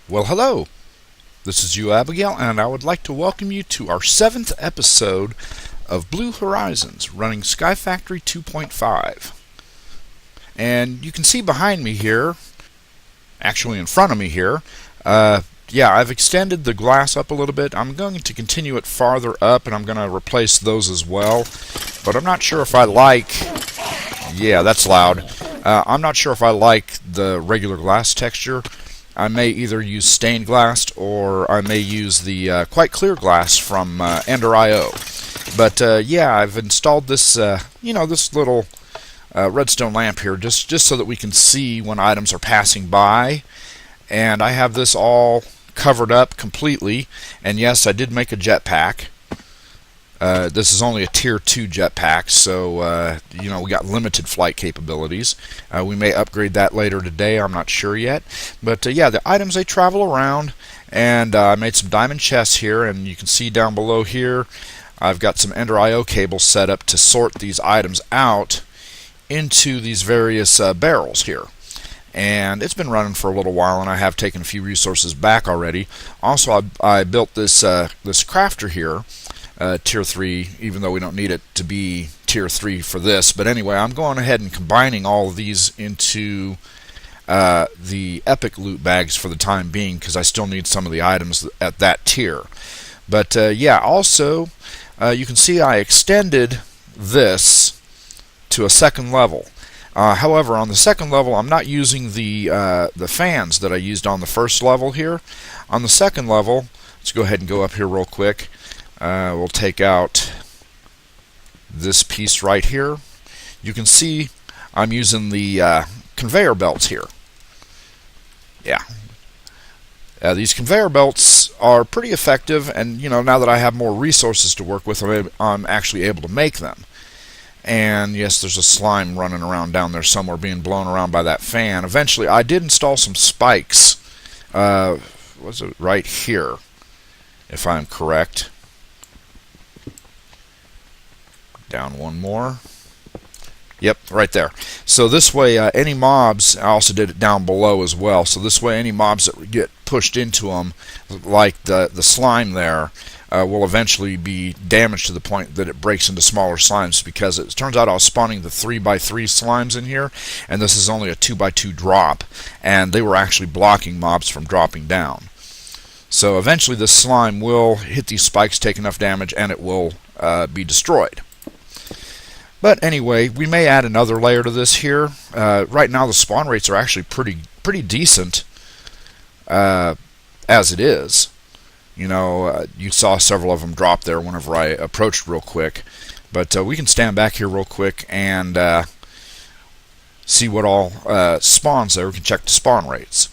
Well, hello. This is UOAbigail, and I would like to welcome you to our 7th episode of Blue Horizons, running Sky Factory 2.5. And you can see behind me here, actually in front of me here, I've extended the glass up a little bit. I'm going to continue it farther up, and I'm going to replace those as well. But I'm not sure if I like... Yeah, that's loud. I'm not sure if I like the regular glass texture. I may either use stained glass or I may use the quite clear glass from Ender.io. But I've installed this, this little redstone lamp here just so that we can see when items are passing by. And I have this all covered up completely. And yes, I did make a jetpack. This is only a tier 2 jetpack, so we got limited flight capabilities. We may upgrade that later today, I'm not sure yet. But the items, they travel around, and I made some diamond chests here, and you can see down below here I've got some Ender.io cables set up to sort these items out into these various barrels here. And it's been running for a little while, and I have taken a few resources back already. Also, I built this crafter here. Tier 3, even though we don't need it to be tier 3 for this. But anyway, I'm going ahead and combining all of these into the epic loot bags for the time being, because I still need some of the items at that tier. But also you can see I extended this to a second level. However, on the second level, I'm not using the fans that I used on the first level here. On the second level, let's go ahead and go up here real quick. We'll take out this piece right here. You can see I'm using the conveyor belts here. These conveyor belts are pretty effective, and now that I have more resources to work with, I'm actually able to make them. And yes, there's a slime running around down there somewhere being blown around by that fan. Eventually, I did install some spikes. Was it right here, if I'm correct? Down one more. Yep, right there. So this way, any mobs, I also did it down below as well, so this way any mobs that get pushed into them, like the slime there, will eventually be damaged to the point that it breaks into smaller slimes, because it turns out I was spawning the 3x3 slimes in here, and this is only a 2x2 drop, and they were actually blocking mobs from dropping down. So eventually this slime will hit these spikes, take enough damage, and it will be destroyed. But anyway, we may add another layer to this here. Right now the spawn rates are actually pretty decent as it is. You saw several of them drop there whenever I approached real quick. But we can stand back here real quick and see what all spawns there. We can check the spawn rates.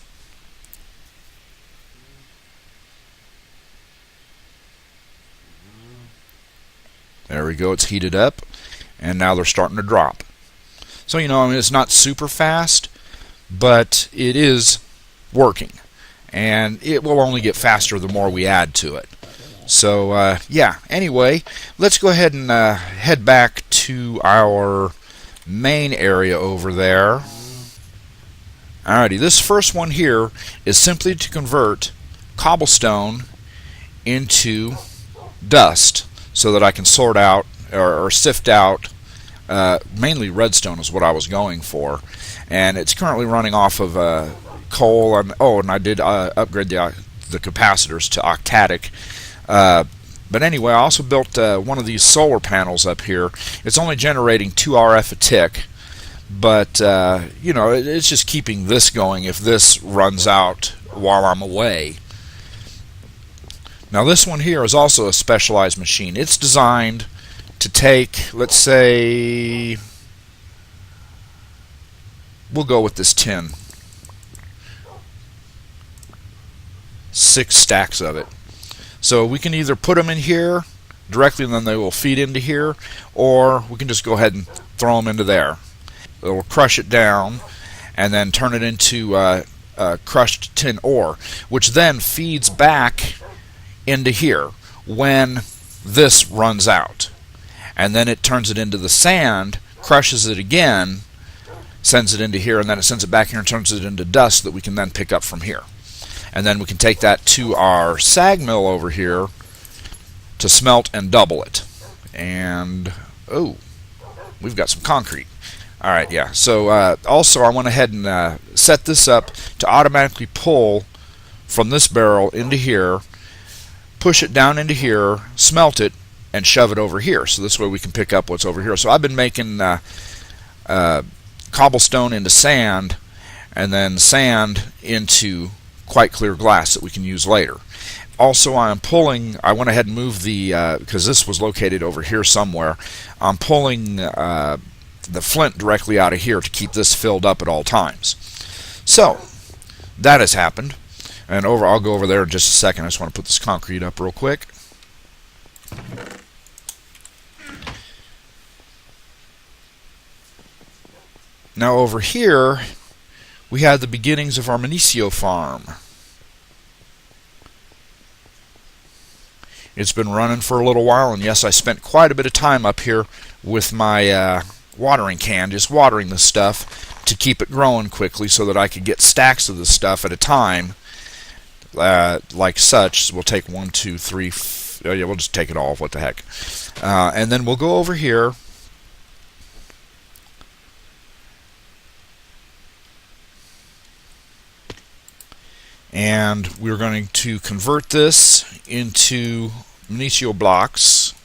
There we go, it's heated up. And now they're starting to drop. So, it's not super fast, but it is working. And it will only get faster the more we add to it. So, anyway, let's go ahead and head back to our main area over there. Alrighty, this first one here is simply to convert cobblestone into dust so that I can sort out or sift out mainly redstone is what I was going for, and it's currently running off of coal. And I did upgrade the capacitors to octadic. But anyway, I also built one of these solar panels up here. It's only generating 2 RF a tick, but it's just keeping this going if this runs out while I'm away. Now this one here is also a specialized machine. It's designed to take, let's say, we'll go with this tin. 6 stacks of it. So we can either put them in here directly and then they will feed into here, or we can just go ahead and throw them into there. It will crush it down and then turn it into crushed tin ore, which then feeds back into here when this runs out. And then it turns it into the sand, crushes it again, sends it into here, and then it sends it back here and turns it into dust that we can then pick up from here. And then we can take that to our sag mill over here to smelt and double it. And, oh, we've got some concrete. Alright, yeah. So also I went ahead and set this up to automatically pull from this barrel into here, push it down into here, smelt it, and shove it over here. So this way we can pick up what's over here. So I've been making cobblestone into sand, and then sand into quite clear glass that we can use later. Also, I went ahead and moved the, because this was located over here somewhere, I'm pulling the flint directly out of here to keep this filled up at all times. So, that has happened. And I'll go over there in just a second. I just want to put this concrete up real quick. Now over here, we have the beginnings of our Minicio farm. It's been running for a little while, and yes, I spent quite a bit of time up here with my watering can, just watering this stuff to keep it growing quickly so that I could get stacks of this stuff at a time, like such. We'll take 1, 2, 3, oh yeah, we'll just take it all, what the heck. And then we'll go over here. And we're going to convert this into Minicio blocks.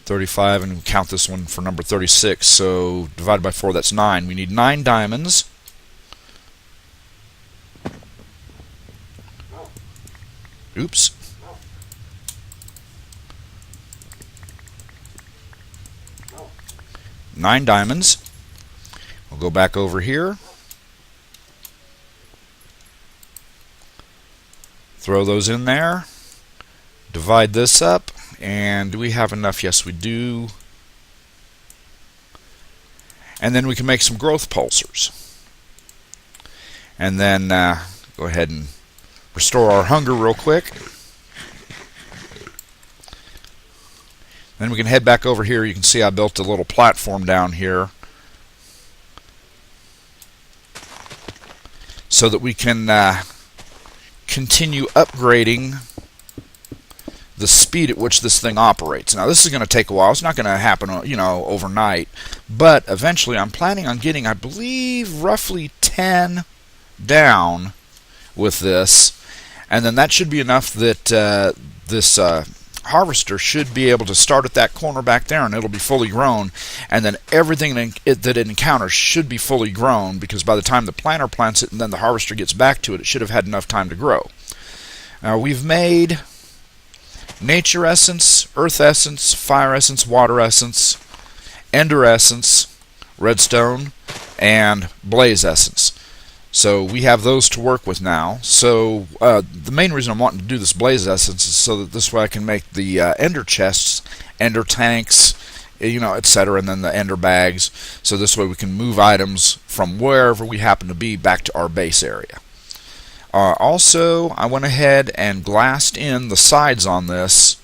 $35, and count this one for number 36. So divided by 4, that's 9. We need 9 diamonds. Oops. Nine diamonds. We'll go back over here. Throw those in there. Divide this up. And do we have enough? Yes, we do. And then we can make some growth pulsers. And then go ahead and restore our hunger real quick. Then we can head back over here. You can see I built a little platform down here so that we can continue upgrading the speed at which this thing operates. Now this is going to take a while. It's not going to happen, overnight, but eventually I'm planning on getting, I believe, roughly 10 down with this, and then that should be enough that this harvester should be able to start at that corner back there, and it'll be fully grown, and then everything that it encounters should be fully grown, because by the time the planter plants it and then the harvester gets back to it, it should have had enough time to grow. Now we've made nature essence, earth essence, fire essence, water essence, ender essence, redstone, and blaze essence. So we have those to work with now. So the main reason I'm wanting to do this blaze essence is so that this way I can make the ender chests, ender tanks, etc., and then the ender bags. So this way we can move items from wherever we happen to be back to our base area. Also, I went ahead and glassed in the sides on this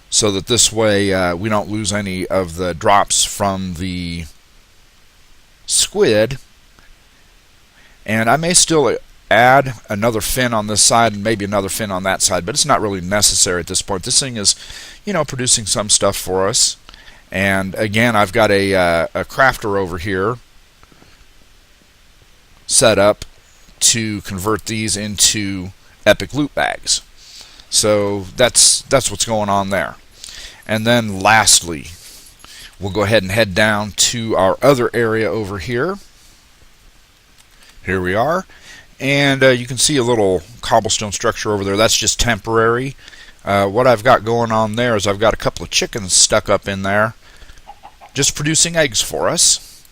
so that this way we don't lose any of the drops from the squid. And I may still add another fin on this side and maybe another fin on that side, but it's not really necessary at this point. This thing is, producing some stuff for us. And again, I've got a crafter over here set up to convert these into epic loot bags. So that's what's going on there. And then lastly, we'll go ahead and head down to our other area over here. Here we are, and you can see a little cobblestone structure over there. That's just temporary. What I've got going on there is I've got a couple of chickens stuck up in there just producing eggs for us.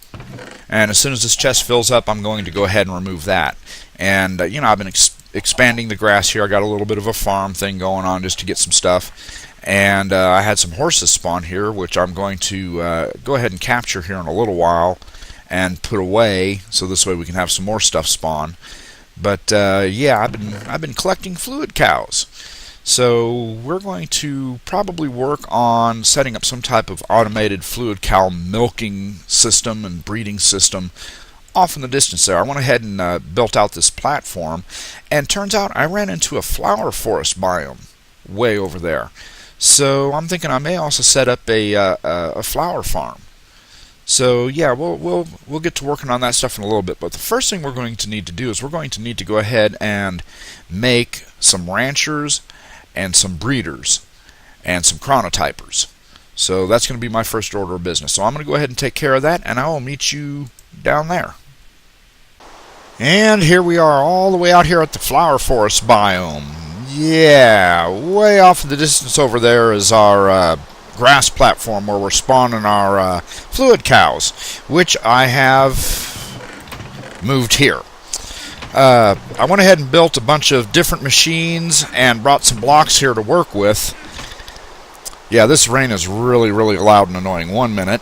And as soon as this chest fills up, I'm going to go ahead and remove that. And I've been expanding the grass here. I got a little bit of a farm thing going on just to get some stuff. And I had some horses spawn here, which I'm going to go ahead and capture here in a little while and put away, so this way we can have some more stuff spawn. But yeah, I've been collecting fluid cows. So we're going to probably work on setting up some type of automated fluid cow milking system and breeding system off in the distance there. I went ahead and built out this platform, and turns out I ran into a flower forest biome way over there. So I'm thinking I may also set up a flower farm. So yeah, we'll get to working on that stuff in a little bit. But the first thing we're going to need to do is we're going to need to go ahead and make some ranchers and some breeders and some chronotypers. So that's going to be my first order of business. So I'm going to go ahead and take care of that, and I will meet you down there. And here we are all the way out here at the flower forest biome. Yeah, way off in the distance over there is our grass platform where we're spawning our fluid cows, which I have moved here. I went ahead and built a bunch of different machines and brought some blocks here to work with. Yeah, this rain is really, really loud and annoying. 1 minute.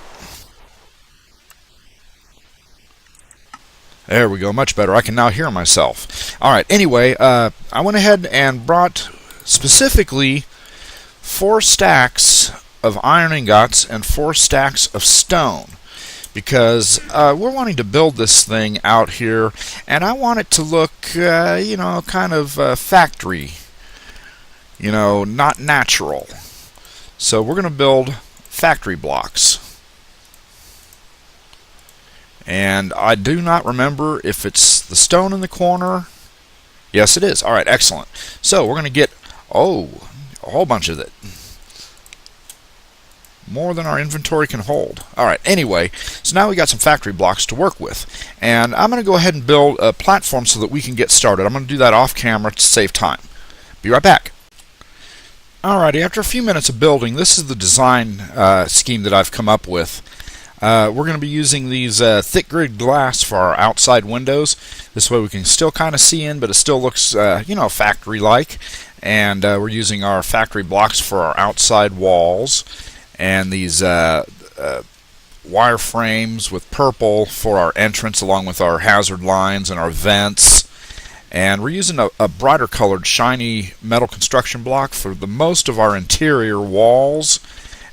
There we go, much better. I can now hear myself. Alright, anyway, I went ahead and brought specifically 4 stacks of iron ingots and 4 stacks of stone, because we're wanting to build this thing out here, and I want it to look, kind of factory, not natural. So we're going to build factory blocks. And I do not remember if it's the stone in the corner. Yes, it is. Alright, excellent. So we're going to get, a whole bunch of it. More than our inventory can hold. Alright, anyway, so now we got some factory blocks to work with. And I'm going to go ahead and build a platform so that we can get started. I'm going to do that off camera to save time. Be right back. Alrighty, after a few minutes of building, this is the design scheme that I've come up with. We're going to be using these thick grid glass for our outside windows. This way we can still kind of see in, but it still looks, factory-like. And we're using our factory blocks for our outside walls. And these wire frames with purple for our entrance, along with our hazard lines and our vents. And we're using a brighter colored shiny metal construction block for the most of our interior walls,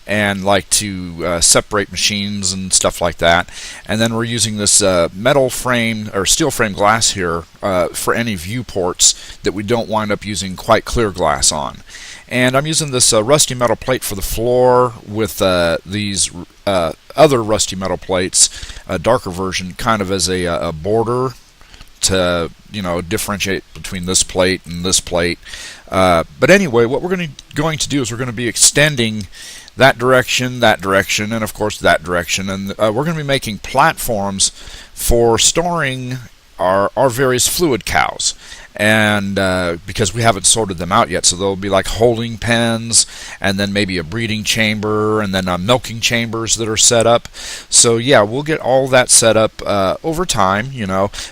and like to separate machines and stuff like that. And then we're using this metal frame or steel frame glass here for any viewports that we don't wind up using quite clear glass on. And I'm using this rusty metal plate for the floor with these other rusty metal plates, a darker version, kind of as a border to differentiate between this plate and this plate. But anyway, what we're going to do is we're going to be extending that direction, and of course that direction, and we're going to be making platforms for storing our various fluid cows. And because we haven't sorted them out yet, so there'll be like holding pens, and then maybe a breeding chamber, and then milking chambers that are set up. So yeah, we'll get all that set up over time,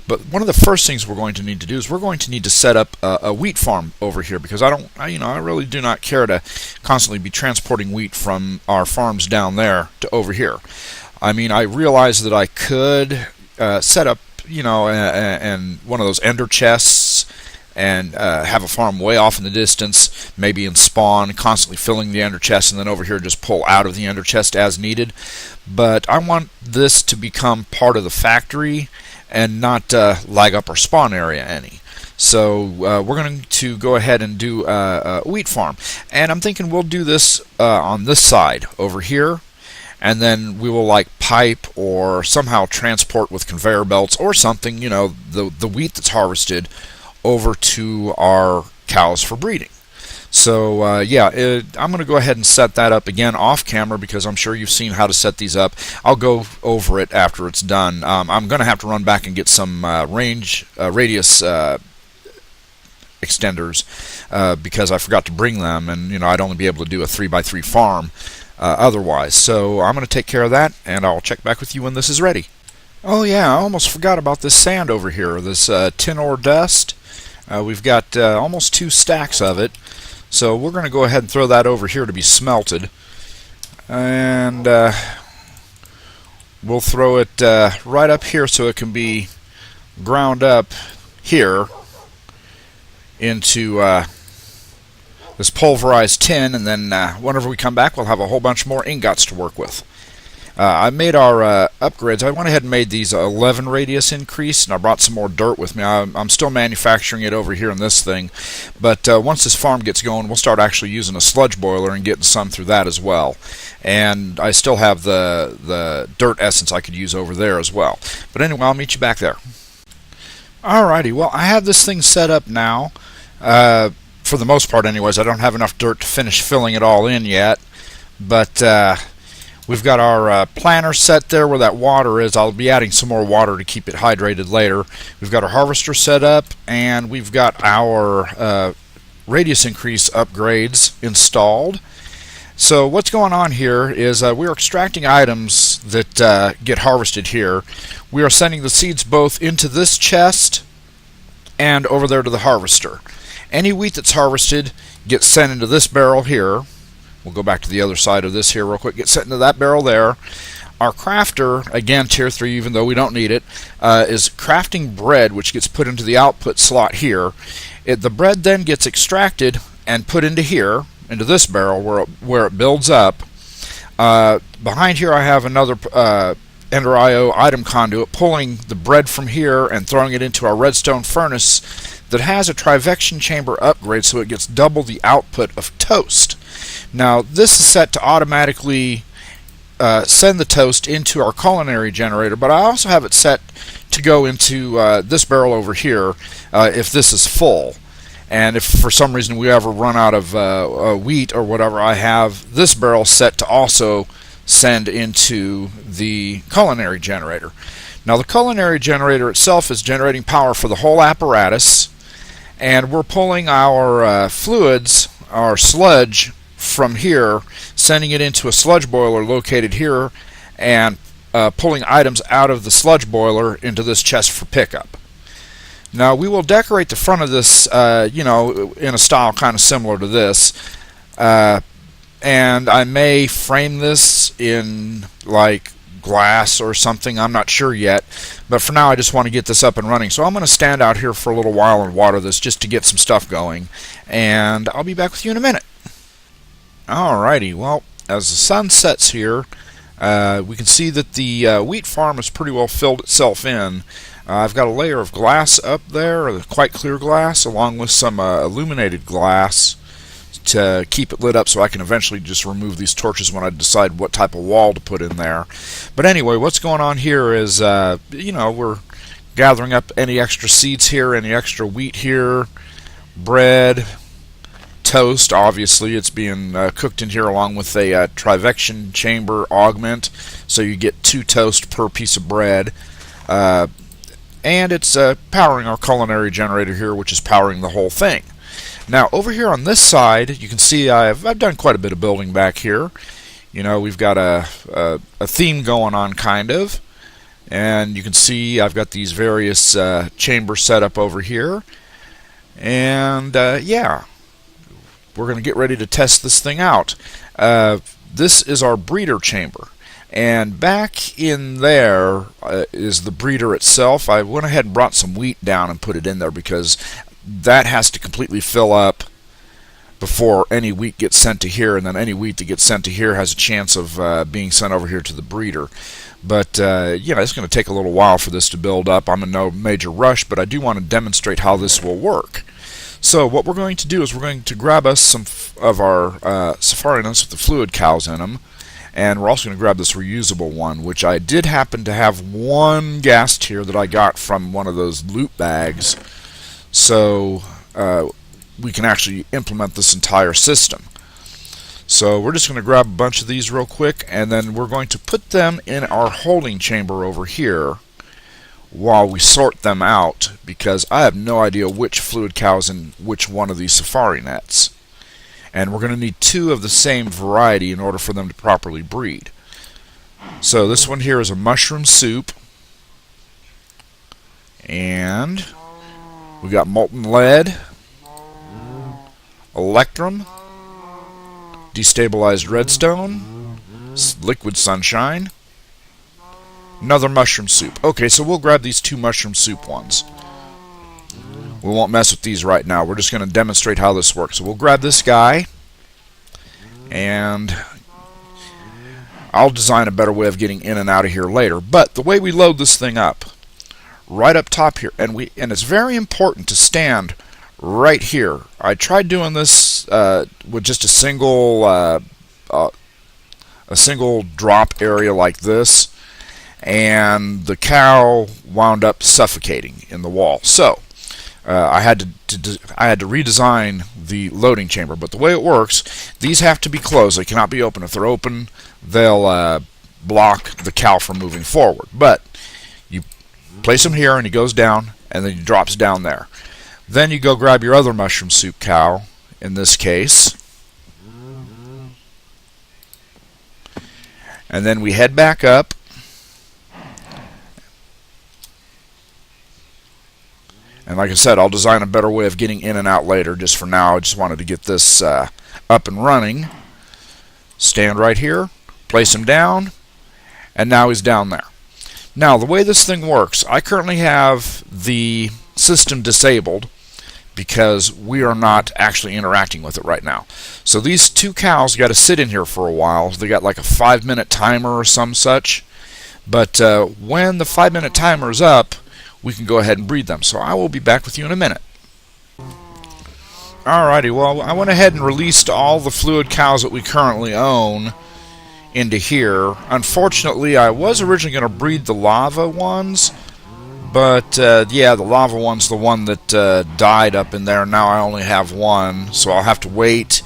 But one of the first things we're going to need to do is we're going to need to set up a wheat farm over here, because I really do not care to constantly be transporting wheat from our farms down there to over here. I mean, I realize that I could set up and one of those ender chests, and have a farm way off in the distance, maybe in spawn, constantly filling the ender chest, and then over here just pull out of the ender chest as needed. But I want this to become part of the factory and not lag up our spawn area any. So we're going to go ahead and do a wheat farm, and I'm thinking we'll do this on this side over here. And then we will like pipe or somehow transport with conveyor belts or something, the wheat that's harvested over to our cows for breeding. So I'm going to go ahead and set that up again off camera, because I'm sure you've seen how to set these up. I'll go over it after it's done. I'm going to have to run back and get some radius extenders because I forgot to bring them, and I'd only be able to do a 3x3 farm otherwise. So I'm going to take care of that, and I'll check back with you when this is ready. Oh yeah, I almost forgot about this sand over here, this tin ore dust. We've got almost 2 stacks of it, so we're going to go ahead and throw that over here to be smelted. And we'll throw it right up here so it can be ground up here. into this pulverized tin, and then whenever we come back, we'll have a whole bunch more ingots to work with. I made our upgrades. I went ahead and made these 11 radius increase, and I brought some more dirt with me. I'm still manufacturing it over here in this thing, but once this farm gets going, we'll start actually using a sludge boiler and getting some through that as well. And I still have the dirt essence I could use over there as well. But anyway, I'll meet you back there. Alrighty, well, I have this thing set up now. For the most part anyways. I don't have enough dirt to finish filling it all in yet, but we've got our planter set there where that water is. I'll be adding some more water to keep it hydrated later. We've got our harvester set up, and we've got our radius increase upgrades installed. So what's going on here is we're extracting items that get harvested here. We are sending the seeds both into this chest and over there to the harvester. Any wheat that's harvested gets sent into this barrel here. We'll go back to the other side of this here real quick. Get sent into that barrel there. Our crafter, again tier 3 even though we don't need it, is crafting bread, which gets put into the output slot here. The bread then gets extracted and put into here, into this barrel where it builds up. Behind here I have another Ender IO item conduit pulling the bread from here and throwing it into our redstone furnace that has a trivection chamber upgrade, so it gets double the output of toast. Now this is set to automatically send the toast into our culinary generator, but I also have it set to go into this barrel over here if this is full. And if for some reason we ever run out of wheat or whatever, I have this barrel set to also send into the culinary generator. Now the culinary generator itself is generating power for the whole apparatus, and we're pulling our fluids, our sludge, from here, sending it into a sludge boiler located here, and pulling items out of the sludge boiler into this chest for pickup. Now we will decorate the front of this in a style kind of similar to this, and I may frame this in like glass or something. I'm not sure yet, but for now I just want to get this up and running. So I'm going to stand out here for a little while and water this just to get some stuff going, and I'll be back with you in a minute. Alrighty, well, as the sun sets here, we can see that the wheat farm has pretty well filled itself in. I've got a layer of glass up there, quite clear glass, along with some illuminated glass to keep it lit up so I can eventually just remove these torches when I decide what type of wall to put in there. But anyway, what's going on here is, we're gathering up any extra seeds here, any extra wheat here, bread, toast. Obviously it's being cooked in here along with a trivection chamber augment, so you get 2 toast per piece of bread. And it's powering our culinary generator here, which is powering the whole thing. Now over here on this side, you can see I've done quite a bit of building back here. You know, we've got a theme going on kind of, and you can see I've got these various chambers set up over here, and yeah, we're going to get ready to test this thing out. This is our breeder chamber, and back in there is the breeder itself. I went ahead and brought some wheat down and put it in there because that has to completely fill up before any wheat gets sent to here, and then any wheat that gets sent to here has a chance of being sent over here to the breeder. But it's going to take a little while for this to build up. I'm in no major rush, but I do want to demonstrate how this will work. So what we're going to do is we're going to grab us some of our safari nuts with the fluid cows in them, and we're also going to grab this reusable one, which I did happen to have one gas tier that I got from one of those loot bags, so we can actually implement this entire system. So we're just going to grab a bunch of these real quick, and then we're going to put them in our holding chamber over here while we sort them out, because I have no idea which fluid cow's in which one of these safari nets. And we're going to need 2 of the same variety in order for them to properly breed. So this one here is a mushroom soup, and we got molten lead, electrum, destabilized redstone, liquid sunshine, another mushroom soup. Okay, so we'll grab these 2 mushroom soup ones. We won't mess with these right now. We're just going to demonstrate how this works. So we'll grab this guy, and I'll design a better way of getting in and out of here later. But the way we load this thing up, right up top here, and it's very important to stand right here. I tried doing this with just a single drop area like this, and the cow wound up suffocating in the wall. So I had to redesign the loading chamber. But the way it works, these have to be closed. They cannot be open. If they're open, they'll block the cow from moving forward. But you place him here, and he goes down, and then he drops down there. Then you go grab your other mushroom soup cow, in this case, and then we head back up, and like I said, I'll design a better way of getting in and out later. Just for now, I just wanted to get this up and running. Stand right here, place him down, and now he's down there. Now, the way this thing works, I currently have the system disabled because we are not actually interacting with it right now. So these two cows got to sit in here for a while. They got like a 5-minute timer or some such. But when the 5-minute timer is up, we can go ahead and breed them. So I will be back with you in a minute. Alrighty, well, I went ahead and released all the fluid cows that we currently own into here. Unfortunately, I was originally going to breed the lava ones, but yeah, the lava one's the one that died up in there. Now I only have one, so I'll have to wait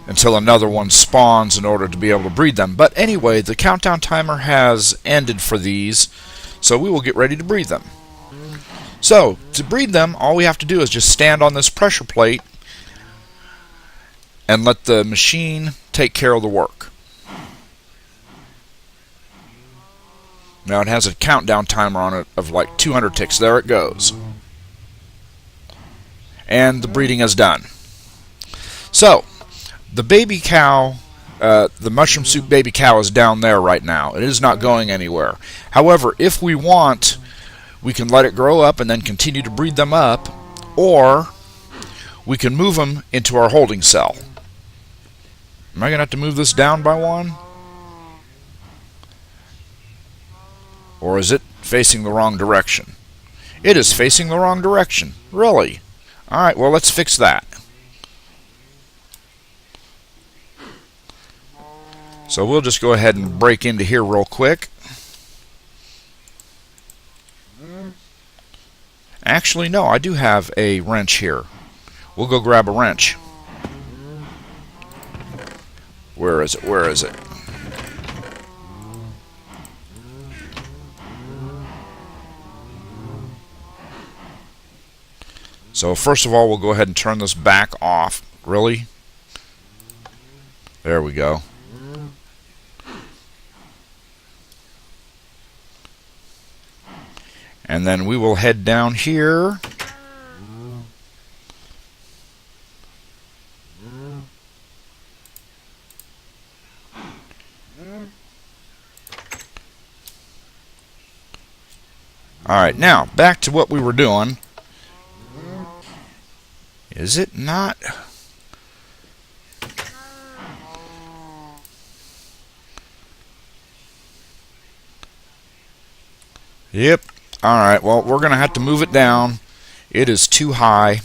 until another one spawns in order to be able to breed them. But anyway, the countdown timer has ended for these, so we will get ready to breed them. So, to breed them, all we have to do is just stand on this pressure plate and let the machine take care of the work. Now it has a countdown timer on it of like 200 ticks. There it goes. And the breeding is done. So, the baby cow, the mushroom soup baby cow is down there right now. It is not going anywhere. However, if we want, we can let it grow up and then continue to breed them up, or we can move them into our holding cell. Am I going to have to move this down by one? Or is it facing the wrong direction? It is facing the wrong direction. Really? Alright, well, let's fix that. So we'll just go ahead and break into here real quick. Actually, no, I do have a wrench here. We'll go grab a wrench. Where is it? Where is it? So first of all, we'll go ahead and turn this back off. Really? There we go. And then we will head down here. Alright, now, back to what we were doing. Is it not? Yep. Alright, well, we're going to have to move it down. It is too high.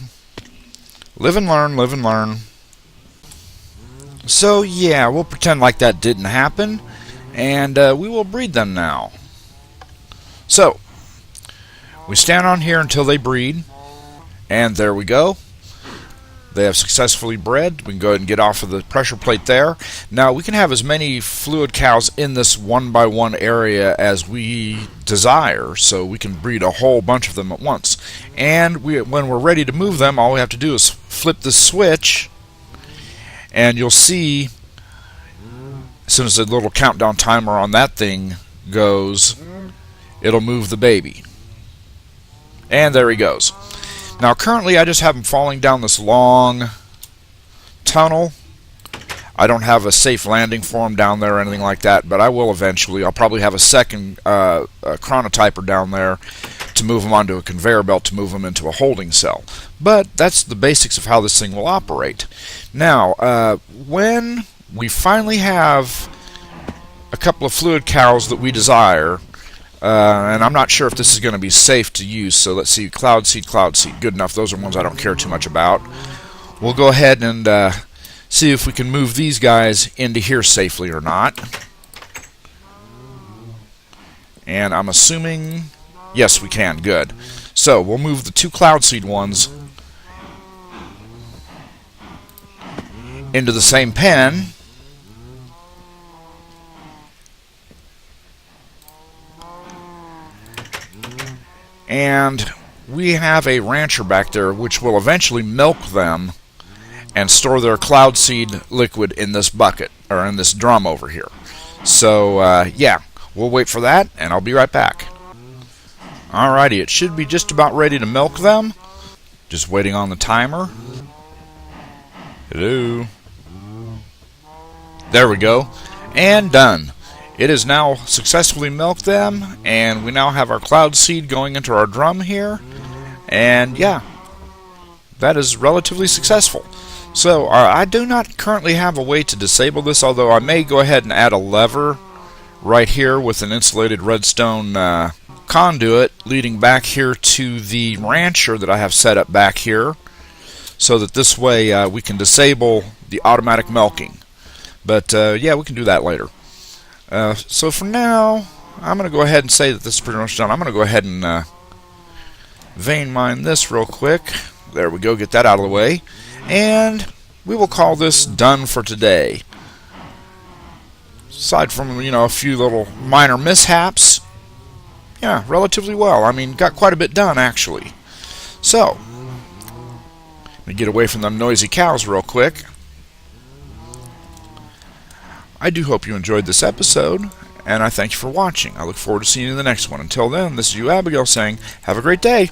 Live and learn, live and learn. So, yeah, we'll pretend like that didn't happen, and we will breed them now. So, we stand on here until they breed, and there we go. They have successfully bred. We can go ahead and get off of the pressure plate there. Now, we can have as many fluid cows in this one-by-one area as we desire, so we can breed a whole bunch of them at once. And when we're ready to move them, all we have to do is flip the switch, and you'll see, as soon as the little countdown timer on that thing goes, it'll move the baby. And there he goes. Now currently I just have him falling down this long tunnel. I don't have a safe landing for him down there or anything like that, but I will eventually. I'll probably have a second chronotyper down there to move them onto a conveyor belt to move them into a holding cell. But that's the basics of how this thing will operate. Now, when we finally have a couple of fluid cows that we desire, and I'm not sure if this is going to be safe to use, so let's see, cloud seed, good enough. Those are ones I don't care too much about. We'll go ahead and see if we can move these guys into here safely or not. And I'm assuming, yes, we can. Good. So we'll move the 2 cloud seed ones into the same pen. And we have a rancher back there which will eventually milk them and store their cloud seed liquid in this bucket, or in this drum over here. So, yeah, we'll wait for that, and I'll be right back. Alrighty, it should be just about ready to milk them. Just waiting on the timer. Hello. There we go. And done. It has now successfully milked them, and we now have our cloud seed going into our drum here. And yeah, that is relatively successful. So I do not currently have a way to disable this, although I may go ahead and add a lever right here with an insulated redstone conduit leading back here to the rancher that I have set up back here, so that this way we can disable the automatic milking. But yeah, we can do that later. So for now, I'm going to go ahead and say that this is pretty much done. I'm going to go ahead and vein mine this real quick. There we go, get that out of the way. And we will call this done for today. Aside from, a few little minor mishaps, yeah, relatively well. I mean, got quite a bit done, actually. So, let me get away from them noisy cows real quick. I do hope you enjoyed this episode, and I thank you for watching. I look forward to seeing you in the next one. Until then, this is UOAbigail saying, have a great day.